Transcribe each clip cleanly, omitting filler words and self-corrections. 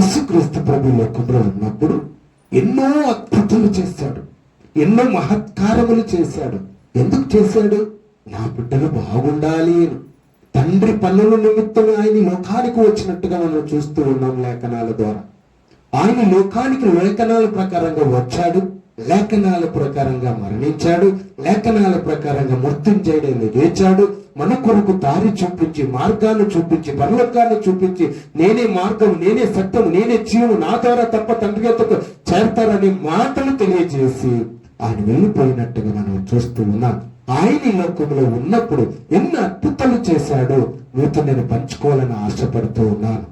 యేసుక్రీస్తు ప్రభు లోకంలో ఉన్నప్పుడు ఎన్నో అద్భుతాలు చేశాడు, ఎన్నో మహత్కారములు చేశాడు. ఎందుకు చేశాడు? నా బిడ్డలు బాగుండాలి. తండ్రి పనుల నిమిత్తం ఆయన లోకానికి వచ్చినట్టుగా మనం చూస్తూ ఉన్నాం లేఖనాల ద్వారా. ఆయన లోకానికి లేఖనాల ప్రకారంగా వచ్చాడు, లేఖనాల ప్రకారంగా మరణించాడు, లేఖనాల ప్రకారంగా మృత్యుంజయుడైన లేచాడు. మన కొరకు దారి చూపించి, మార్గాన్ని చూపించి, పరలోకాన్ని చూపించి, నేనే మార్గం, నేనే సత్యం, నేనే జీవం, నా ద్వారా తప్ప తండ్రి యొద్దకు చేరతారనే మాటలు తెలియజేసి ఆయన వెళ్ళిపోయినట్టుగా మనం చూస్తూ ఉన్నాం. ఆయన ఈ లోకంలో ఉన్నప్పుడు ఎన్ని అద్భుతాలు చేశాడో మీతో నేను పంచుకోవాలని ఆశపడుతూ ఉన్నాను.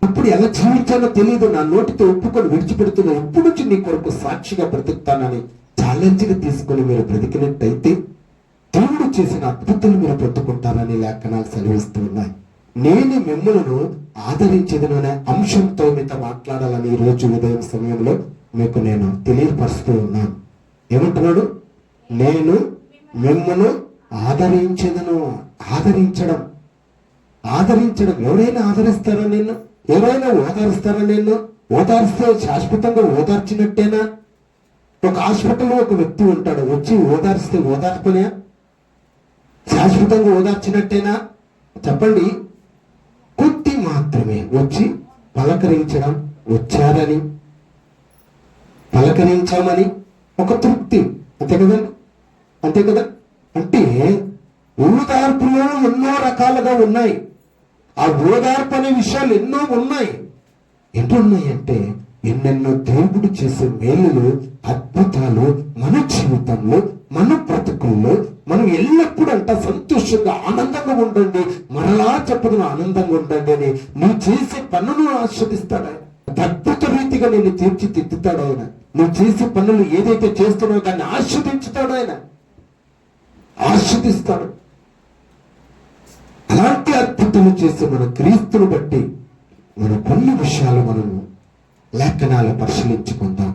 అప్పుడు ఎలా జీవించాలో తెలియదు, నా నోటితో ఒప్పుకొని విడిచిపెడుతున్నా, ఎప్పుడు నుంచి నీ కొరకు సాక్షిగా బ్రతుకుతానని ఛాలెంజ్గా తీసుకొని మీరు బ్రతికినట్టయితే దేవుడు చేసిన అద్భుతాలు మీరు బ్రతుకుంటారని లేఖనాలు సెలవిస్తూ ఉన్నాయి. నేను మిమ్మల్ని ఆదరించేదను అనే అంశంతో మీతో మాట్లాడాలని ఈ రోజు ఉదయం సమయంలో మీకు నేను తెలియపరుస్తూ ఉన్నాను. ఏమంటున్నాడు? నేను మిమ్మల్ని ఆదరించేదను. ఆదరించడం ఎవరైనా ఆదరిస్తారా? నిన్ను ఎవరైనా ఓదారుస్తారా? నిన్ను ఓదార్స్తే శాశ్వతంగా ఓదార్చినట్టేనా? ఒక హాస్పిటల్లో ఒక వ్యక్తి ఉంటాడు, వచ్చి ఓదార్స్తే ఓదార్పునే శాశ్వతంగా ఓదార్చినట్టేనా? చెప్పండి. కొద్ది మాత్రమే వచ్చి పలకరించడం, వచ్చారని పలకరించామని ఒక తృప్తి, అంతే కదండి, అంతే కదా. అంటే ఓదార్పులో ఎన్నో రకాలుగా ఉన్నాయి. ఆ ఓదార్పు అనే విషయాలు ఎన్నో ఉన్నాయి. ఎన్నో ఉన్నాయంటే ఎన్నెన్నో దేవుడు చేసే మేలులు, అద్భుతాలు మన జీవితంలో, మన బ్రతుకుల్లో మనం ఎల్లప్పుడూ అంట సంతోషంగా ఆనందంగా ఉండండి, మరలా చెప్పడం ఆనందంగా ఉండండి అని నువ్వు చేసే పనులను ఆస్వాదిస్తాడు ఆయన. అద్భుత రీతిగా నేను తీర్చిదిద్దుతాడు ఆయన. నువ్వు చేసే పనులు ఏదైతే చేస్తున్నావో దాన్ని ఆస్వాదించుతాడు ఆయన, ఆస్వాదిస్తాడు. అలాంటి అద్భుతాలు చేసి మన క్రీస్తుని బట్టి మన కొన్ని విషయాలు మనము లేఖనాలు పరిశీలించుకుందాం.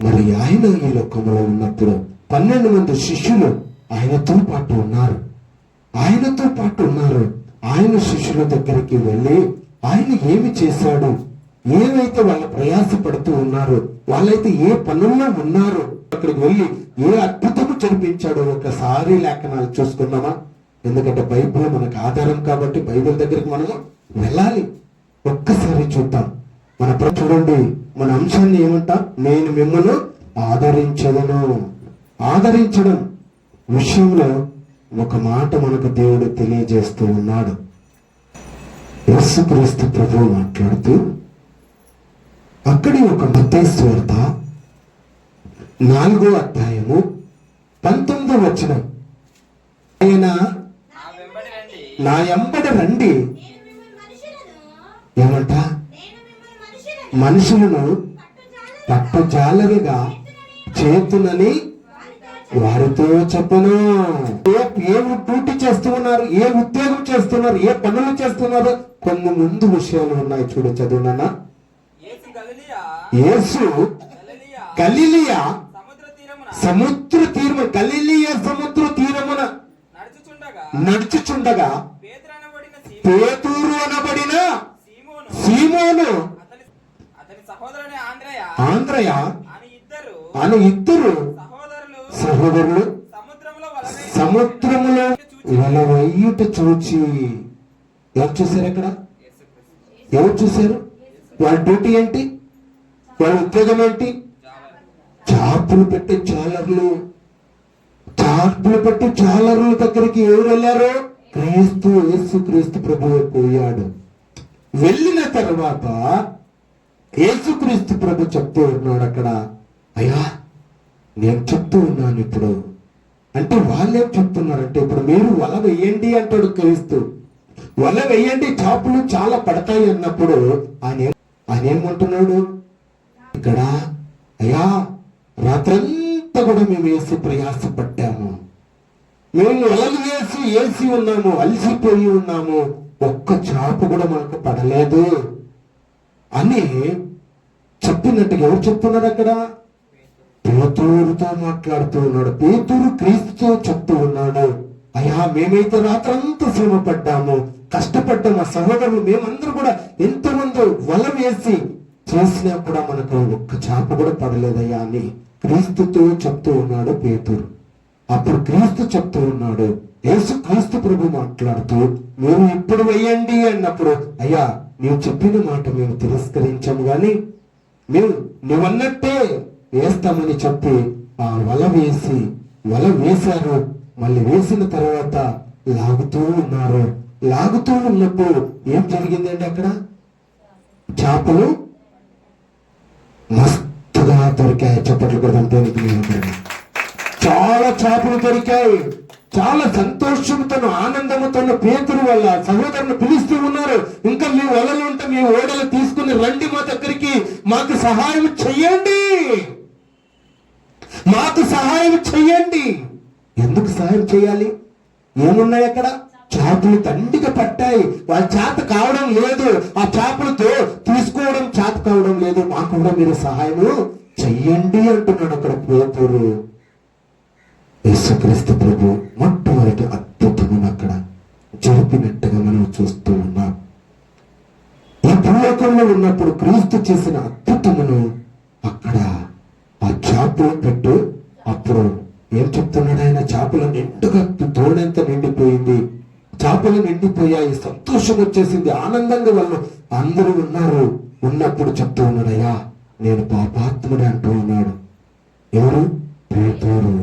మరి ఆయన ఈ లోకంలో ఉన్నప్పుడు 12 మంది శిష్యులు ఆయనతో పాటు ఉన్నారు. ఆయన శిష్యుల దగ్గరికి వెళ్ళి ఆయన ఏమి చేశాడు, ఏమైతే వాళ్ళు ప్రయాసపడుతూ ఉన్నారు, వాళ్ళైతే ఏ పనుల్లో ఉన్నారు, అక్కడికి వెళ్ళి ఏ అద్భుతము జరిపించాడో ఒకసారి లేఖనాలు చూసుకున్నామా? ఎందుకంటే బైబిల్ మనకు ఆధారం కాబట్టి బైబిల్ దగ్గరికి మనము వెళ్ళాలి. ఒక్కసారి చూద్దాం. మన చూడండి, మన అంశాన్ని ఏమంటా? నేను మిమ్మల్ని ఆదరించడం విషయంలో ఒక మాట మనకు దేవుడు తెలియజేస్తూ ఉన్నాడు. యేసుక్రీస్తు ప్రభువు మాట్లాడుతూ అక్కడి ఒక మత్తయి సువార్త 4వ అధ్యాయము 19వ వచనం, ఆయన నా వెంబడి రండి, ఏమంట? మనుషులను పట్టుజాలరిగా చేతునని వారితో చెప్పను. ఏ డ్యూటీ చేస్తూ ఉన్నారు, ఏ ఉద్యోగం చేస్తున్నారు, ఏ పనులు చేస్తున్నారు, కొన్ని ముందు విషయాలు ఉన్నాయి. చూడు, చదువునా. యేసు గలిలియా సముద్ర తీరము, గలిలియా సముద్ర తీరమున నడుచుచుండగా పేతురు అనబడిన సీమోను, ఆంద్రయ అను ఇద్దరు సహోదరులు సముద్రములో వల వేయుట చూచి, ఎవరు చూశారు? అక్కడ ఎవరు చూశారు? వాళ్ళ డ్యూటీ ఏంటి? వాళ్ళ ఉద్యోగం ఏంటి? చాపులు పెట్టి చాలర్ల దగ్గరికి ఎవరు వెళ్ళారు? యేసుక్రీస్తు ప్రభువు పోయాడు. వెళ్ళిన తర్వాత యేసుక్రీస్తు ప్రభు చెప్తూ ఉన్నాడు అక్కడ, అయ్యా నేను చెప్తూ ఉన్నాను ఇప్పుడు అంటే. వాళ్ళేం చెప్తున్నారంటే, ఇప్పుడు మీరు వల వేయండి అంటాడు క్రీస్తు. వల వేయండి, చాపులు చాలా పడతాయి అన్నప్పుడు ఆయన ఏమంటున్నాడు ఇక్కడ? అయ్యా రాత్రంతా కూడా మేము వేసి ప్రయాస పట్టాము, మేము వలలు వేసి ఉన్నాము, అలసిపోయి ఉన్నాము, ఒక్క చాపు కూడా మాకు పడలేదు అని చెప్పినట్టుగా ఎవరు చెప్తున్నారు అక్కడ? పేతురుతో మాట్లాడుతూ ఉన్నాడు. పేతురు క్రీస్తుతో చెప్తూ ఉన్నాడు, అయ్యా మేమైతే రాత్రంతా శ్రమ పడ్డాము, కష్టపడ్డ మా సహోదరులు మేమందరూ కూడా ఎంతోమంది వల వేసి చేసినా కూడా మనకు ఒక్క చేప కూడా పడలేదయ్యా అని క్రీస్తుతో చెప్తూ ఉన్నాడు పేతురు. అప్పుడు క్రీస్తు చెప్తూ ఉన్నాడు, యేసు క్రీస్తు ప్రభు మాట్లాడుతూ, మీరు ఇప్పుడు వెయ్యండి అన్నప్పుడు, అయ్యా నీవు చెప్పిన మాట మేము తిరస్కరించాము గాని మేము నువ్వన్నట్టే వేస్తామని చెప్పి ఆ వల వేశారు. మళ్ళీ వేసిన తర్వాత లాగుతూ ఉన్నారు. లాగుతూ ఉన్నప్పుడు ఏం జరిగిందండి? అక్కడ చేపలు మస్తుగా దొరికాయి. చప్పట్లు కూడా చాలా చేపలు దొరికాయి. చాలా సంతోషంతో ఆనందంతో పేతురు వాళ్ళ సహోదరుని పిలుస్తూ ఉన్నారు, ఇంకా మీ వలలు ఉంటే మీ ఓడలు తీసుకుని రండి మా దగ్గరికి, మాకు సహాయం చెయ్యండి, మాకు సహాయం చెయ్యండి. ఎందుకు సహాయం చేయాలి? ఏమున్నాయి అక్కడ? చేపలు దండిగా పట్టాయి. వాళ్ళ చేత కావడం లేదు, ఆ చేపలతో తీసుకోవడం చేత కావడం లేదు, మాకు కూడా మీరు సహాయము చెయ్యండి అంటున్నాడు అక్కడ పేతురు. యేసుక్రీస్తు ప్రభు మొట్టమొదటి అద్భుతమును అక్కడ జరిపినట్టుగా మనం చూస్తూ ఉన్నాం. ఈ భూలోకంలో ఉన్నప్పుడు క్రీస్తు చేసిన అద్భుతమును అక్కడ ఆ చేపలు పెట్టు. అప్పుడు ఏం చెప్తున్నాడు ఆయన? చేపలు నిండుగా తోడంతా నిండిపోయింది, చేపలు నిండిపోయాయి, సంతోషం వచ్చేసింది, ఆనందంగా వాళ్ళు అందరూ ఉన్నప్పుడు చెప్తూ ఉన్నాడు, అయ్యా నేను పాపాత్ముడే అంటూ ఉన్నాడు. ఎవరు? పేతురు.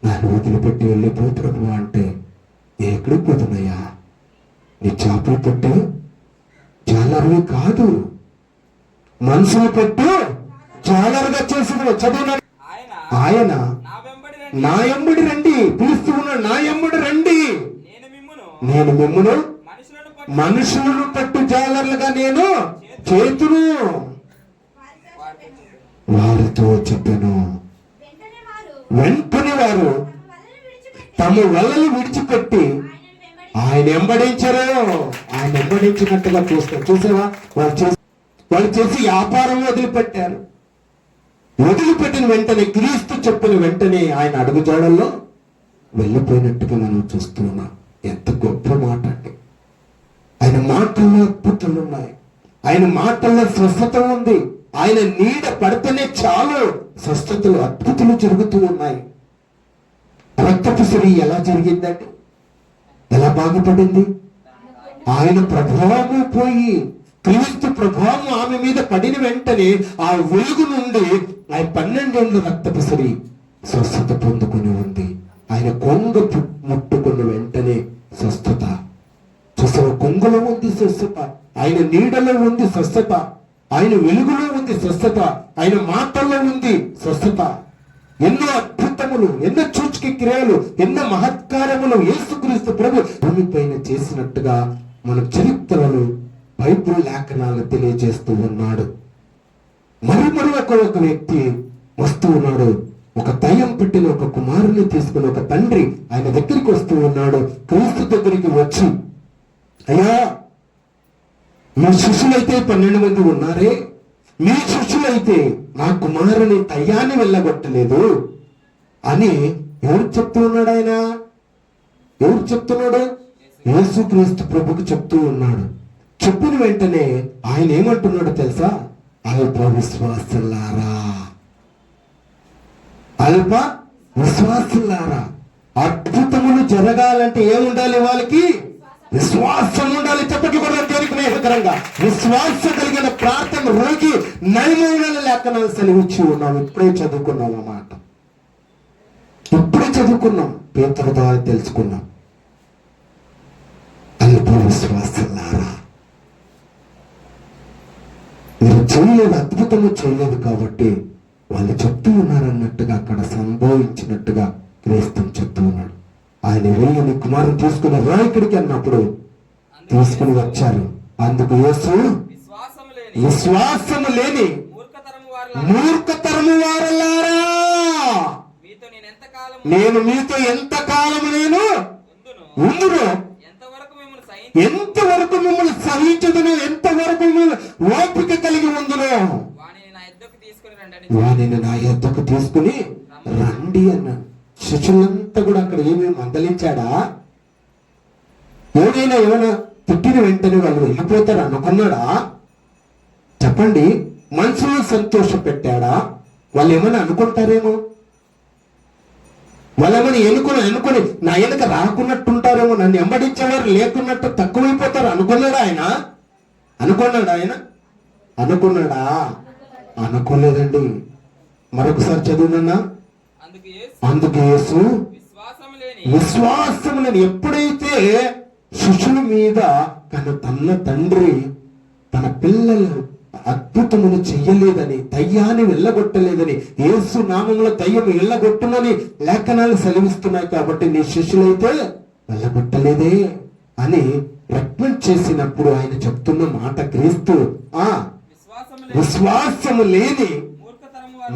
నన్ను వదిలిపెట్టి వెళ్ళిపో ప్రభు అంటే, ఎక్కడికి పోతున్నాయా? నీ చేపలు పెట్టు జాలరువి కాదు, మనుషులు పెట్టు జాలరుగా చేసిన చదువు. ఆయన నా ఎంబడి రండి పిలుస్తూ ఉన్నాడు, నా ఎంబడి రండి, నేను మిమ్మును మనుషులను పట్టు జాలర్లుగా నేను చేతును వారితో చెప్పాను. వెంటనే వారు తమ వలలు విడిచిపెట్టి ఆయన వెంబడించారు. ఆయన వెంబడించినట్టుగా చూసావా? వాళ్ళు చేసి వ్యాపారం వదిలిపెట్టారు. వదిలిపెట్టిన వెంటనే క్రీస్తు చెప్పిన వెంటనే ఆయన అడుగుజాడల్లో వెళ్ళిపోయినట్టుగా మనం చూస్తూ ఉన్నాం. ఎంత గొప్ప మాట అండి! ఆయన మాటల్లో అద్భుతాలు ఉన్నాయి, ఆయన మాటల్లో స్వస్థత ఉంది, ఆయన నీడ పడితేనే చాలు స్వస్థతలు అద్భుతాలు జరుగుతూ ఉన్నాయి. రక్తపు స్త్రీ ఎలా జరిగిందండి? ఎలా బాగుపడింది? ఆయన ప్రభావము పోయి క్రీస్తు ప్రభావం ఆమె మీద పడిన వెంటనే ఆ వెలుగు నుండి ఆయన 12 ఏళ్ళ రక్తపు స్త్రీ స్వస్థత పొందుకుని ఉంది. ఆయన కొంగ ముట్టుకున్న వెంటనే స్వస్థత. చూసావా? కొంగలో ఉంది స్వస్థత, ఆయన నీడలో ఉంది స్వస్థత, ఆయన వెలుగులో ఉంది స్వస్థత, ఆయన మాటల్లో ఉంది స్వస్థత. ఎన్నో అద్భుతములు, ఎన్నో సూచక క్రియలు, ఎన్నో మహత్కారములు యేసుక్రీస్తు ప్రభు భూమి పైన చేసినట్టుగా మన చరిత్రను బైబిల్ లేఖనాలు తెలియజేస్తూ ఉన్నాడు. మరి ఒక వ్యక్తి వస్తూ ఉన్నాడు. ఒక దయ్యం పెట్టిన ఒక కుమారుని తీసుకుని ఒక తండ్రి ఆయన దగ్గరికి వస్తూ ఉన్నాడు. క్రీస్తు దగ్గరికి వచ్చి, అయ్యా మీ శిష్యులైతే 12 మంది ఉన్నారే, మీ శిష్యులైతే నా కుమారుని దయ్యాన్ని వెళ్ళగొట్టలేదు అని ఎవరు చెప్తూ ఉన్నాడు? ఆయన ఎవరు చెప్తున్నాడు? యేసుక్రీస్తు ప్రభుకు చెప్తూ ఉన్నాడు. చెప్పిన వెంటనే ఆయన ఏమంటున్నాడు తెలుసా? అల్ప విశ్వాసులారా, అల్ప విశ్వాసులారా. అద్భుతములు జరగాలంటే ఏముండాలి? వాళ్ళకి విశ్వాసం ఉండాలి. చెప్పట్లు కూడా దేనికి మేహకరంగా విశ్వాసం కలిగిన ప్రార్థన రోగి నయమైన లేఖనాలు సెలవిచ్చి ఉన్నాం. ఇప్పుడే చదువుకున్నాం అన్నమాట, ఇప్పుడే చదువుకున్నాం, పేతురు ద్వారా తెలుసుకున్నాం. అల్ప విశ్వాసులారా, మీరు చేయలేదు, అద్భుతము చేయలేదు కాబట్టి వాళ్ళు చెప్తూ ఉన్నారన్నట్టుగా అక్కడ సంభవించినట్టుగా క్రీస్తు చెప్తూ ఉన్నాడు. ఆయన వెళ్ళి నీ కుమారుని తీసుకుని రా ఇక్కడికి అన్నప్పుడు తీసుకుని వచ్చారు. అందుకు యేసు విశ్వాసము లేని మూర్ఖతరము వారలారా, నేను మీతో ఎంతకాలము నేను ఉందును, ఎంతవరకు మిమ్మల్ని సహించుదును, ఎంతవరకు మిమ్మల్ని ఓపిక కలిగి ఉందును, వానిని నా యొద్దకు తీసుకుని రండి అన్నాను. శిష్యులంతా కూడా అక్కడ ఏమేమి మందలించాడా? ఏమైనా పుట్టిన వెంటనే వాళ్ళు వెళ్ళిపోతారు అనుకున్నాడా? చెప్పండి. మనసులో సంతోష పెట్టాడా? వాళ్ళు ఏమైనా అనుకుంటారేమో, వాళ్ళేమని అనుకుని నా వెనక రాకున్నట్టుంటారేమో, నన్ను వెంబడించేవారు లేకున్నట్టు తక్కువైపోతారు అనుకున్నాడా ఆయన? అనుకున్నాడా? అనుకోలేదండి. మరొకసారి చదువునన్నా. అందుకు యేసు విశ్వాసం లేని, ఎప్పుడైతే శిష్యుల మీద తన తండ్రి తన పిల్లలు అద్భుతములు చెయ్యలేదని, దయ్యాన్ని వెళ్ళగొట్టలేదని, యేసు నామంలో దయ్యం వెళ్ళగొట్టునని లేఖనాలు సెలవిస్తున్నాయి కాబట్టి నీ శిష్యులైతే వెళ్ళగొట్టలేదే అని రికమెండ్ చేసినప్పుడు ఆయన చెప్తున్న మాట క్రీస్తు విశ్వాసము లేని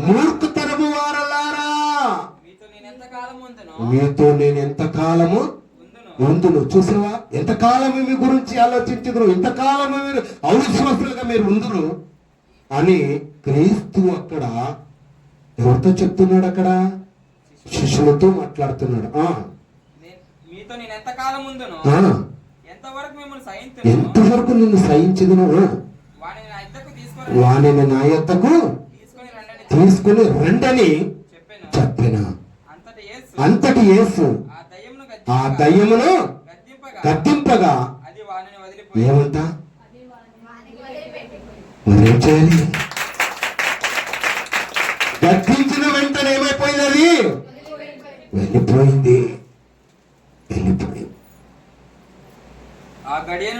మూర్ఖతరము వారలారా, మీతో నేను ఎంతకాలము ఉందును. చూసావా, ఎంతకాలము మీ గురించి ఆలోచించదురు, ఎంతకాలము మీరు అవిశ్వాసులుగా మీరు ఉందురు అని క్రీస్తు అక్కడ ఎవరితో చెప్తున్నాడు? అక్కడ శిష్యులతో మాట్లాడుతున్నాడు. ఎంతవరకు నిన్ను సహించదును, వానిని నా యొద్దకు తీసుకుని రండని చెప్పిన. అంతటి యేసు ఆ దయ్యమును గద్దింపగా ఏమంట మరేం చేయాలి? గద్దించిన వెంటనే ఏమైపోయింది? అది వెళ్ళిపోయింది. ఆ గడియ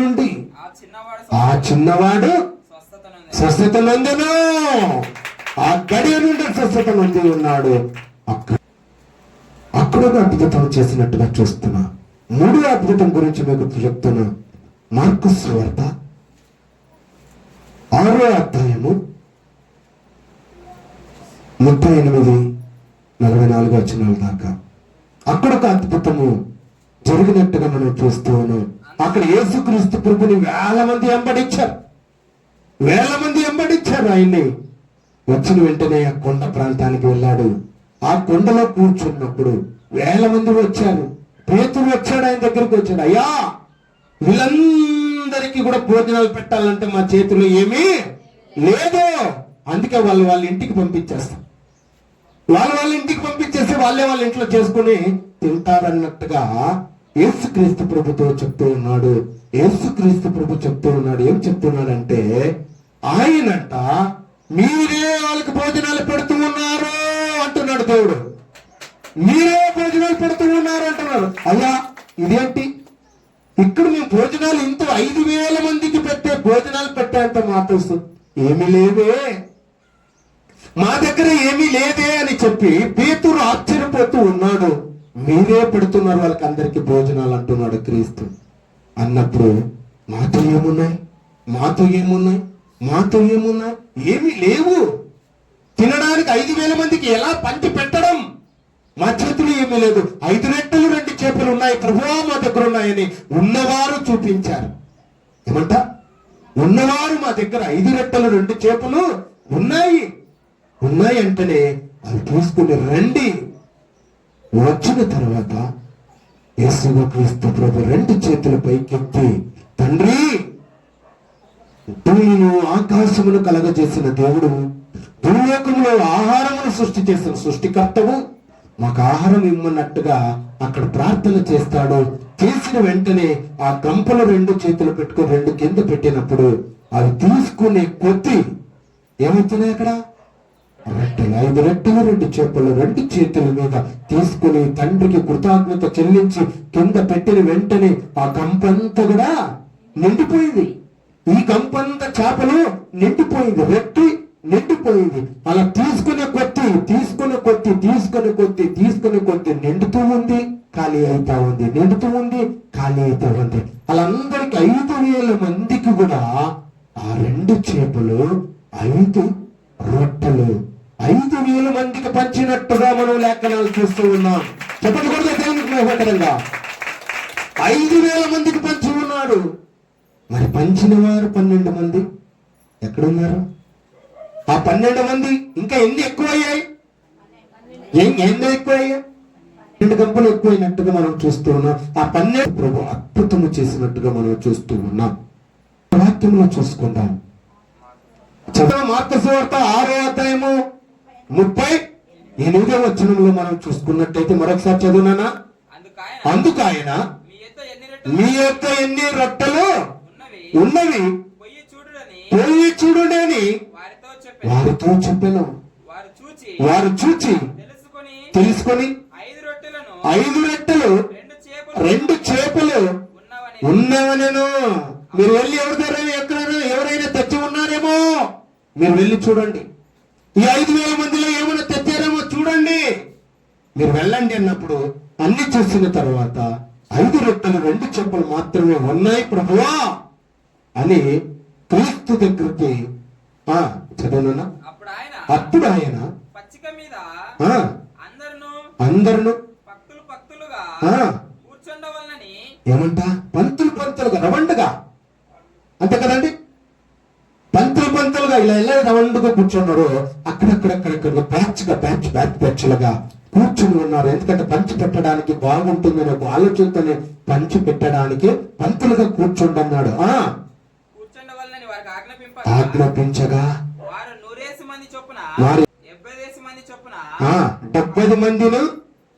నుండి ఆ చిన్నవాడు స్వస్థత నందును. ఆ గడియ నుండి స్వస్థత నంది ఉన్నాడు. అక్కడ అద్భుతం చేసినట్టుగా చూస్తున్నా. మూడో అద్భుతం గురించి మీకు చెప్తున్నా. మార్కు సువార్త 6వ అధ్యాయము 38-44 వచనాల దాకా అక్కడ ఒక అద్భుతము జరిగినట్టుగా మనం చూస్తూ ఉన్నాం. అక్కడ యేసుక్రీస్తు ప్రభుని వేల మంది వెంబడించారు ఆయన్ని. వచ్చిన వెంటనే ఆ కొండ ప్రాంతానికి వెళ్ళాడు. ఆ కొండలో కూర్చున్నప్పుడు వేల మంది వచ్చారు. పేతురు వచ్చాడు, ఆయన దగ్గరికి వచ్చాడు. అయ్యా, వీళ్ళందరికీ కూడా భోజనాలు పెట్టాలంటే మా చేతిలో ఏమీ లేదు, అందుకే వాళ్ళ ఇంటికి పంపించేస్తాం. వాళ్ళ ఇంటికి పంపించేసి వాళ్ళ ఇంట్లో చేసుకుని తింటారన్నట్టుగా యేసుక్రీస్తు ప్రభుతో చెప్తూ ఉన్నాడు. ఏం చెప్తున్నాడంటే ఆయనంట మీరే వాళ్ళకి భోజనాలు పెడుతూ ఉన్నారు అంటున్నాడు దేవుడు. మీరే భోజనాలు పెడుతూ ఉన్నారు అంటున్నారు. అయ్యా, ఇదేంటి? ఇక్కడ మేము భోజనాలు 5,000 మందికి భోజనాలు పెట్టేంత మాట్లాడుతూ ఏమీ లేవే, మా దగ్గర ఏమీ లేదే అని చెప్పి పేతురు ఆశ్చర్యపోతూ ఉన్నాడు. మీరే పెడుతున్నారు వాళ్ళకి అందరికి భోజనాలు అంటున్నాడు క్రీస్తు. అన్నప్పుడు మాతో ఏమున్నాయి? ఏమీ లేవు. తినడానికి 5,000 మందికి ఎలా పంచి పెట్టడం? మా చేతులు ఏమీ లేదు. 5 రొట్టెలు 2 చేపలు ఉన్నాయి ప్రభువా, మా దగ్గర ఉన్నాయని ఉన్నవారు చూపించారు. ఏమంట? ఉన్నవారు మా దగ్గర 5 రొట్టెలు 2 చేపలు ఉన్నాయి అంటేనే అవి తీసుకుని రండి. వచ్చిన తర్వాత యేసుక్రీస్తు ప్రభు 2 చేతుల పైకెత్తి, తండ్రి, భూమిని ఆకాశమును కలగజేసిన దేవుడు, భూలోకంలో ఆహారమును సృష్టి చేసిన సృష్టికర్తవు, మాకు ఆహారం ఇమ్మన్నట్టుగా అక్కడ ప్రార్థన చేస్తాడు. చేసిన వెంటనే ఆ గంపలు 2 చేతులు పెట్టుకుని 2 కింద పెట్టినప్పుడు అవి తీసుకునే కొద్ది ఏమవుతున్నాయి? అక్కడ 5 రొట్టెలు 2 చేపలు 2 చేతుల మీద తీసుకుని తండ్రికి కృతజ్ఞత చెల్లించి కింద పెట్టిన వెంటనే ఆ గంపంతా కూడా నిండిపోయింది. ఈ గంపంతా చేపలు నిండిపోయింది, రొట్టె నిండిపోయింది. అలా తీసుకునే కొద్ది నిండుతూ ఉంది, ఖాళీ అవుతా ఉంది, నిండుతూ ఉంది, ఖాళీ అవుతా ఉంది. వాళ్ళందరికి 5,000 మందికి కూడా ఆ 2 చేపలు 5 రొట్టెలు 5,000 మందికి పంచినట్టుగా మనం లేఖనాలు చూస్తూ ఉన్నాం. చెప్పకూడదు దేవునికి మహోదరంగా 5,000 మందికి పంచి ఉన్నాడు. మరి పంచిన వారు 12 మంది ఎక్కడున్నారు? ఆ 12 మంది ఇంకా ఎన్ని ఎక్కువయ్యాయి? 2 గంపలు ఎక్కువైనట్టుగా మనం చూస్తూ ఉన్నాం. ఆ 12 ప్రభు అద్భుతము చేసినట్టుగా మనం చూస్తూ ఉన్నాం. వాక్యంలో చూసుకుందాం. చదువు మార్కు సువార్త 6వ అధ్యాయము 38వ వచనంలో మనం చూసుకున్నట్టయితే మరొకసారి చదువునానా. అందుకు ఆయన మీ యొక్క ఎన్ని రొట్టెలు ఉన్నవి పోయి చూడుడని వారితో చెప్పాను. వారు చూచి తెలుసుకొని 5 రొట్టెలు 2 చేపలు ఉన్నవనెను. మీరు వెళ్ళి ఎవరైనా తెచ్చి ఉన్నారేమో మీరు వెళ్ళి చూడండి. ఈ 5,000 మందిలో ఏమైనా తెచ్చారేమో చూడండి, మీరు వెళ్ళండి అన్నప్పుడు అన్ని చూసిన తర్వాత 5 రొట్టెలు 2 చేపలు మాత్రమే ఉన్నాయి ప్రభువా అని క్రీస్తు దగ్గరికి చదవనా. అప్పుడు ఆయన అందరూ ఏమంట పంతులుగా రవండుగా, అంతే కదండి, పంతులుగా ఇలా రవండుగా కూర్చున్నారు. అక్కడక్కడక్కడ బ్యాచ్లుగా కూర్చుని ఉన్నారు. ఎందుకంటే పంచి పెట్టడానికి బాగుంటుందనే ఒక ఆలోచనతోనే పంచి పెట్టడానికి పంతులుగా కూర్చోండి అన్నాడు. ఆజ్ఞాపించగా వారు 70 మందిను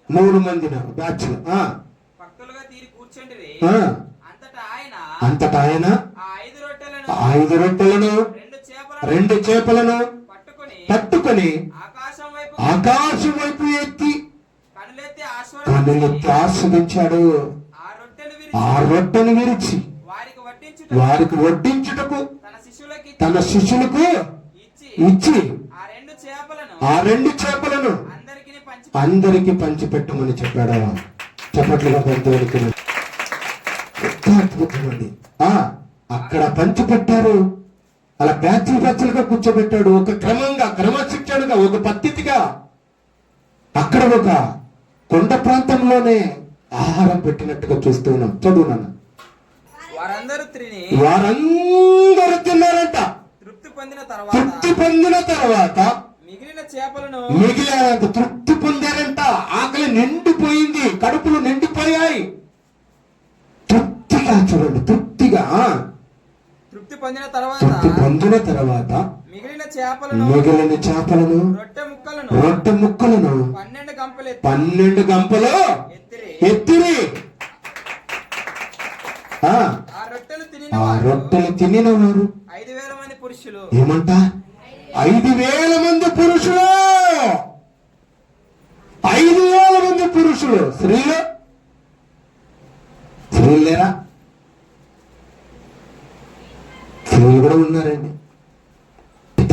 3 మందిన బ్యాచ్లు అంతటా ఆయన 5 రొట్టెలను 2 చేపలను పట్టుకొని ఆకాశం వైపు ఎత్తి కన్నులెత్తి ఆస్వాదించాడు. ఆ రొట్టెను విరిచి వారికి వడ్డించుటకు తన శిష్యులకు ఇచ్చి ఆ 2 చేపలను అందరికి పంచిపెట్టమని చెప్పాడు. చెప్పట్లుగా పెద్దవారికి అద్భుతమండి. అక్కడ పంచి పెట్టారు. అలా బ్యాచ్లుగా కూర్చోబెట్టాడు. ఒక క్రమశిక్షణగా ఒక పద్ధతిగా అక్కడ ఒక కొండ ప్రాంతంలోనే ఆహారం పెట్టినట్టుగా చూస్తూ ఉన్నాం. చదువు నాన్న. వారందరూ తిన్నారంట. తృప్తి పొందిన తర్వాత మిగిలినంత తృప్తి పొందారంట. ఆకలి నిండిపోయింది, కడుపులు నిండిపోయాయి. తృప్తిగా చూడండి, తృప్తి పొందిన తర్వాత మిగిలిన చేపలను రొట్టె ముక్కలను 12 గంపలు ఎత్తిరి. ఆ రొట్టెలు తినిన వారు 5,000 మంది పురుషులు. ఏమంట? 5,000 మంది పురుషులు. 5,000 మంది పురుషులు. స్త్రీలు లేరా? స్త్రీలు కూడా ఉన్నారండి. ఎంత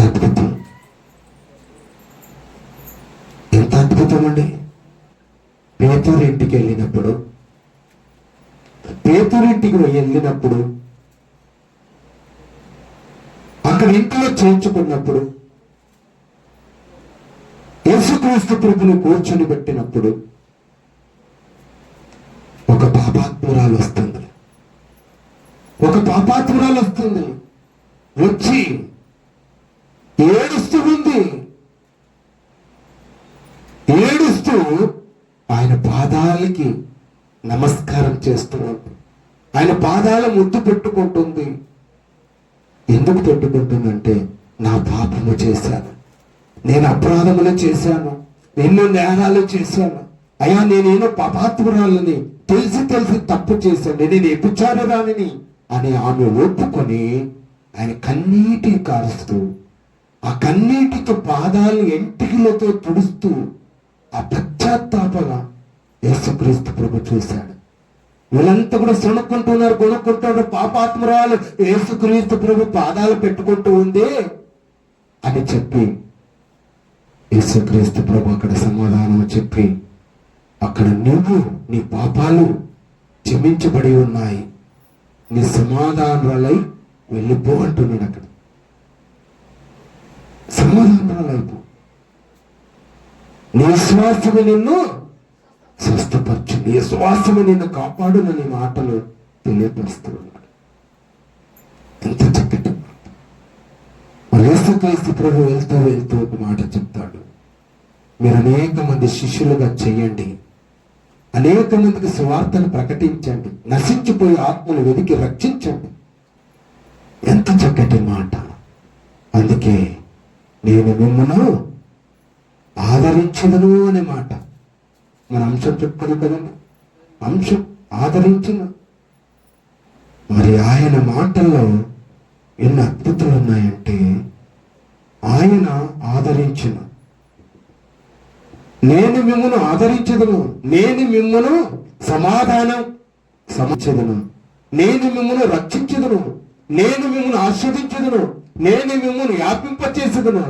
అద్భుతం అండి. పేతురింటికి వెళ్ళినప్పుడు అక్కడ ఇంట్లో చేర్చుకున్నప్పుడు యేసుక్రీస్తు ప్రభుని కూర్చొని పెట్టినప్పుడు ఒక పాపాత్మురాలు వస్తుంది. వచ్చి ఏడుస్తూ ఆయన పాదాలకి నమస్కారం చేస్తున్నాడు. ఆయన పాదాల ముద్దు పెట్టుకుంటుంది. ఎందుకు పెట్టుకుంటుందంటే, నా పాపము చేశాను, నేను అపరాధములు చేశాను, ఎన్నో నేరాలు చేశాను, అయ్యా నేనేనో పాపాత్మురాలని తెలిసి తప్పు చేశాను, నేను వ్యభిచారురాలిని అని ఆమె ఒప్పుకొని ఆయన కన్నీటి కారుస్తూ ఆ కన్నీటితో పాదాలు ఎంటికలతో తుడుస్తూ ఆ పశ్చాత్తాపగా యేసుక్రీస్తు ప్రభు చూశాడు. వీళ్ళంతా కూడా కొనుక్కుంటున్నారు. పాపాత్మురాలు యేసుక్రీస్తు ప్రభు పాదాలు పెట్టుకుంటూ ఉంది అని చెప్పి యేసుక్రీస్తు ప్రభు అక్కడ సమాధానం చెప్పి, అక్కడ నువ్వు నీ పాపాలు క్షమించబడి ఉన్నాయి, నీ సమాధానాలై వెళ్ళిపో అంటున్నాడు. అక్కడ సమాధానాలైపో, నీ విశ్వాసము నిన్ను స్వస్థపరచు, నీ విశ్వాసము నిన్ను కాపాడునని మాటలు తెలియపరుస్తూ ఉన్నాడు. ఎంత చక్కటి యేసుక్రీస్తు ప్రభు వెళ్తూ ఒక మాట చెప్తాడు, మీరు అనేక మంది శిష్యులుగా చెయ్యండి, అనేక మందికి సువార్తను ప్రకటించండి, నశించిపోయే ఆత్మను వెతికి రక్షించండి. ఎంత చక్కటి మాట. అందుకే నేను మిమ్మల్ని ఆదరించదను అనే మాట మన అంశం చెప్పుకున్నాం కదండి. అంశం ఆదరించిన. మరి ఆయన మాటల్లో ఎన్ని అద్భుతాలు ఉన్నాయంటే, ఆయన ఆదరించిన. నేను మిమ్మల్ని ఆదరించదును, నేను మిమ్మల్ని సమాధానం, నేను మిమ్మల్ని రక్షించదును, నేను మిమ్మల్ని ఆస్వాదించదును, నేను మిమ్మల్ని వ్యాపింపచేస్తాను.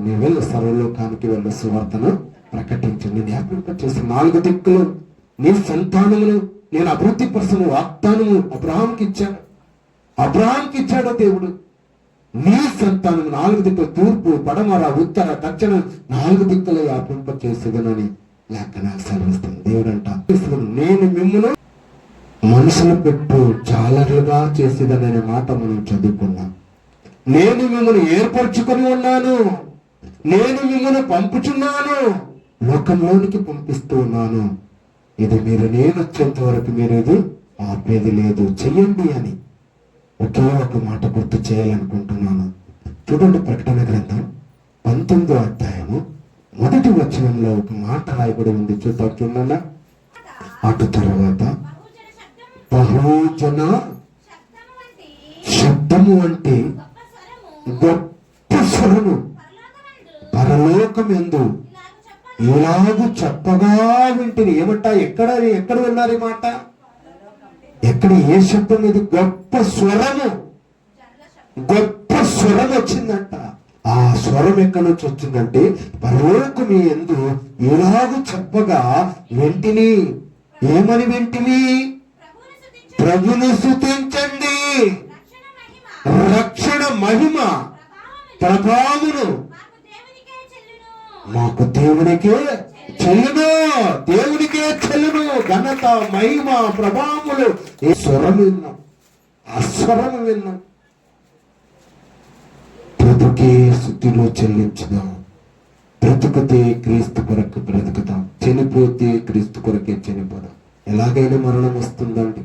నేను వెళ్ళి సర్వలోకానికి వెళ్ళి సువార్తను ప్రకటించండి. నేను వ్యాపింపచేస్తాను. 4 దిక్కులు నీ సంతానమును నేను అభివృద్ధి పరచను వాగ్దానము అబ్రహాంకి ఇచ్చాడు దేవుడు. నీ సంతానం 4 దిక్కులు, తూర్పు, పడమర, ఉత్తర, దక్షిణ 4 దిక్కులు వ్యాపింపచేసేదనని లేఖనాలు సెలవిస్తుంది. దేవుడు అంట, నేను మిమ్మల్ని మనుషుల పెట్టు జాలరులుగా చేసేదనే మాట మనం చదువుకున్నాం. నేను మిమ్మల్ని ఏర్పరచుకొని ఉన్నాను, నేను మిమ్మల్ని పంపుచున్నాను, లోకంలోనికి పంపిస్తూ ఉన్నాను. ఇది మీరు నేను వచ్చేంత వరకు మీరు ఇది ఆపేది లేదు, చెయ్యండి అని ఒకే ఒక మాట గుర్తు చేయాలనుకుంటున్నాను. చూడండి, ప్రకటన గ్రంథం 19వ అధ్యాయము 1వ వచనంలో ఒక మాట రాయబడి ఉంది. చూడండి. అటు తర్వాత బహుజన శబ్దము అంటే గొప్ప స్వరము పరలోకమెందు ఇలాగు చెప్పగా వింటిని. ఏమంటా? ఎక్కడ విన్నారు ఈ మాట? ఎక్కడ? ఏ శబ్దం? ఇది గొప్ప స్వరం వచ్చిందంట. ఆ స్వరం ఎక్కడి నుంచి వచ్చిందంటే, పరలోకము యందు ఇలాగు చెప్పగా వింటిని. ఏమని వింటిని? ప్రభుని స్తుతించండి, రక్షణ మహిమ ప్రభావమును మాకు దేవునికే చెల్లును, ఘనత, మహిమ, ప్రభావములు. ఏ స్వరం విన్నాం, ఆ స్వరం విన్నాం. బ్రతుకే స్తుతిలో చెల్లించుదాం. బ్రతుకుతే క్రీస్తు కొరకు బ్రతుకుతాం, చనిపోతే క్రీస్తు కొరకే చనిపోదాం. ఎలాగైనా మరణం వస్తుందండి,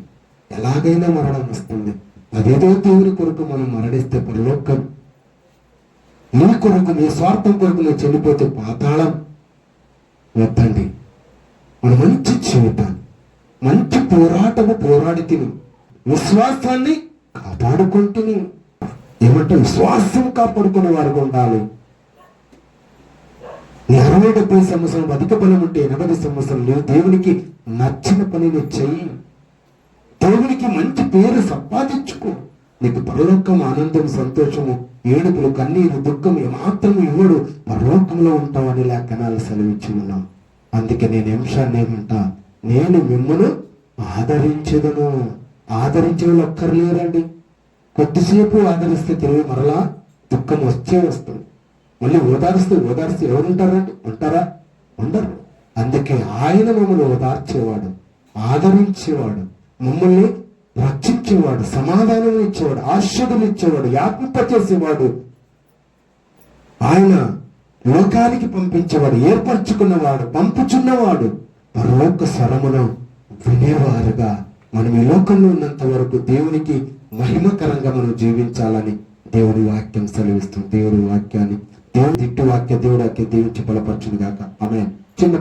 ఎలాగైనా మరణం వస్తుంది. అదేదో దేవుని కొరకు మనం మరణిస్తే పరలోకం, నీ కొరకు, నీ స్వార్థం కొరకు నువ్వు చనిపోతే పాతాళం. వద్దండి, మన మంచి జీవితాన్ని, మంచి పోరాడి తిని విశ్వాసాన్ని కాపాడుకుంటుని. ఏమంటే విశ్వాసం కాపాడుకునే వారికి ఉండాలి. నీ 60-70 సంవత్సరం అధిక బలం ఉంటే 80 సంవత్సరం నువ్వు దేవునికి నచ్చిన పనిని చెయ్యి, దేవునికి మంచి పేరు సంపాదించుకో. నీకు పరలోకం ఆనందం, సంతోషము, ఏడుపులు, కన్నీరు, దుఃఖం ఏమాత్రము ఇవ్వడు. పరలోకంలో ఉంటామని లేఖనాలు సెలవిచ్చి ఉన్నాం. అందుకే నేను అంశాన్ని ఏమంటా, నేను మిమ్మల్ని ఆదరించదును. ఆదరించే వాళ్ళు ఒక్కర్లేరండి. కొద్దిసేపు ఆదరిస్తే తిరిగి మరలా దుఃఖం వస్తుంది. మళ్ళీ ఓదారిస్తే ఎవరుంటారండి? ఉండరు. అందుకే ఆయన మమ్మల్ని ఓదార్చేవాడు, ఆదరించేవాడు, మమ్మల్ని రక్షించేవాడు, సమాధానం ఇచ్చేవాడు, ఆశీర్వాదం ఇచ్చేవాడు, వ్యాపింపచేసేవాడు. ఆయన లోకానికి పంపించేవాడు, ఏర్పరచుకున్నవాడు, పంపుచున్నవాడు. పరలోక స్వరమును వినేవారుగా మనం ఈ లోకంలో ఉన్నంత వరకు దేవునికి మహిమకరంగా మనం జీవించాలని దేవుడి వాక్యం సెలవిస్తుంది. దేవుడి వాక్యాన్ని, దేవుడి వాక్య దీవించి బలపరచును గాక. ఆమేన్. చిన్న